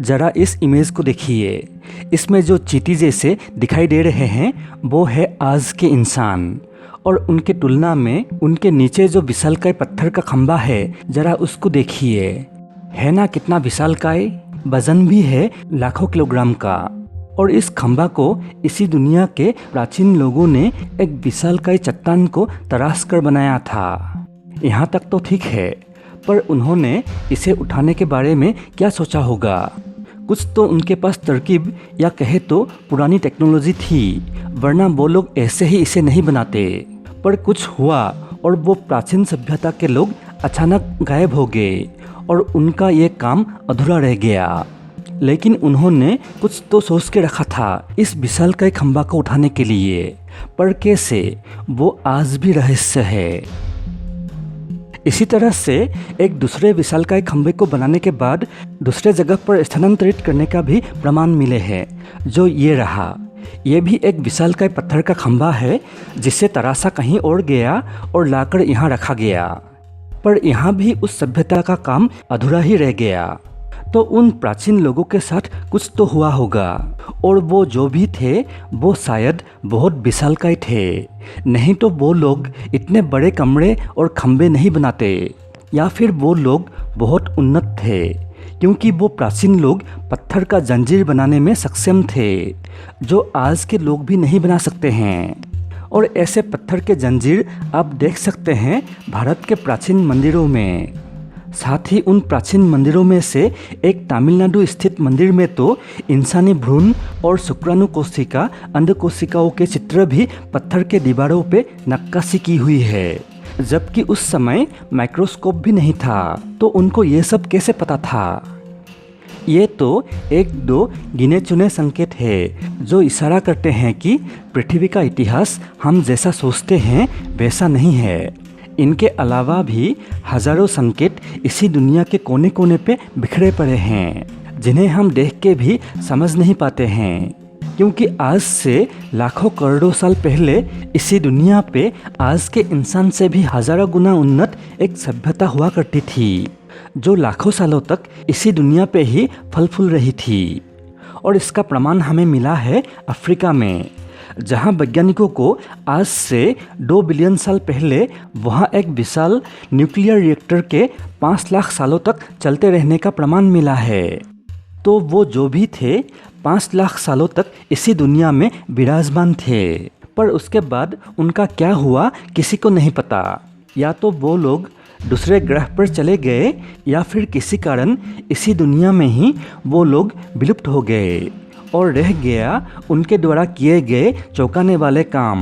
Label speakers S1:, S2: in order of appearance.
S1: ज़रा इस इमेज को देखिए। इसमें जो चींटी जैसे दिखाई दे रहे हैं वो है आज के इंसान, और उनके तुलना में उनके नीचे जो विशालकाय पत्थर का खंबा है ज़रा उसको देखिए। है ना कितना विशालकाय, वजन भी है लाखों किलोग्राम का। और इस खंबा को इसी दुनिया के प्राचीन लोगों ने एक विशालकाय चट्टान को तराश कर बनाया था। यहाँ तक तो ठीक है, पर उन्होंने इसे उठाने के बारे में क्या सोचा होगा। कुछ तो उनके पास तरकीब या कहे तो पुरानी टेक्नोलॉजी थी, वरना वो लोग ऐसे ही इसे नहीं बनाते। पर कुछ हुआ और वो प्राचीन सभ्यता के लोग अचानक गायब हो गए और उनका ये काम अधूरा रह गया। लेकिन उन्होंने कुछ तो सोच के रखा था इस विशालकाय खंबा को उठाने के लिए, पर कैसे वो आज भी रहस्य है। इसी तरह से एक दूसरे विशालकाय खंबे को बनाने के बाद दूसरे जगह पर स्थानांतरित करने का भी प्रमाण मिले हैं, जो ये रहा। ये भी एक विशालकाय पत्थर का खंबा है जिसे तराशा कहीं और गया और लाकर यहाँ रखा गया, पर यहाँ भी उस सभ्यता का काम अधूरा ही रह गया। तो उन प्राचीन लोगों के साथ कुछ तो हुआ होगा, और वो जो भी थे वो शायद बहुत विशालकाय थे, नहीं तो वो लोग इतने बड़े कमरे और खंबे नहीं बनाते। या फिर वो लोग बहुत उन्नत थे, क्योंकि वो प्राचीन लोग पत्थर का जंजीर बनाने में सक्षम थे, जो आज के लोग भी नहीं बना सकते हैं। और ऐसे पत्थर के जंजीर आप देख सकते हैं भारत के प्राचीन मंदिरों में। साथ ही उन प्राचीन मंदिरों में से एक तमिलनाडु स्थित मंदिर में तो इंसानी भ्रूण और शुक्राणु कोशिका, अंड कोशिकाओं के चित्र भी पत्थर के दीवारों पे नक्काशी की हुई है, जबकि उस समय माइक्रोस्कोप भी नहीं था। तो उनको ये सब कैसे पता था? ये तो एक दो गिने चुने संकेत है जो इशारा करते हैं कि पृथ्वी का इतिहास हम जैसा सोचते हैं वैसा नहीं है। इनके अलावा भी हजारों संकेत इसी दुनिया के कोने कोने पे बिखरे पड़े हैं, जिन्हें हम देख के भी समझ नहीं पाते हैं, क्योंकि आज से लाखों करोड़ों साल पहले इसी दुनिया पे आज के इंसान से भी हजारों गुना उन्नत एक सभ्यता हुआ करती थी, जो लाखों सालों तक इसी दुनिया पे ही फल फूल रही थी। और इसका प्रमाण हमें मिला है अफ्रीका में, जहां वैज्ञानिकों को आज से 2 बिलियन साल पहले वहां एक विशाल न्यूक्लियर रिएक्टर के 5 लाख सालों तक चलते रहने का प्रमाण मिला है। तो वो जो भी थे 5 लाख सालों तक इसी दुनिया में विराजमान थे, पर उसके बाद उनका क्या हुआ किसी को नहीं पता। या तो वो लोग दूसरे ग्रह पर चले गए, या फिर किसी कारण इसी दुनिया में ही वो लोग विलुप्त हो गए और रह गया उनके द्वारा किए गए चौंकाने वाले काम।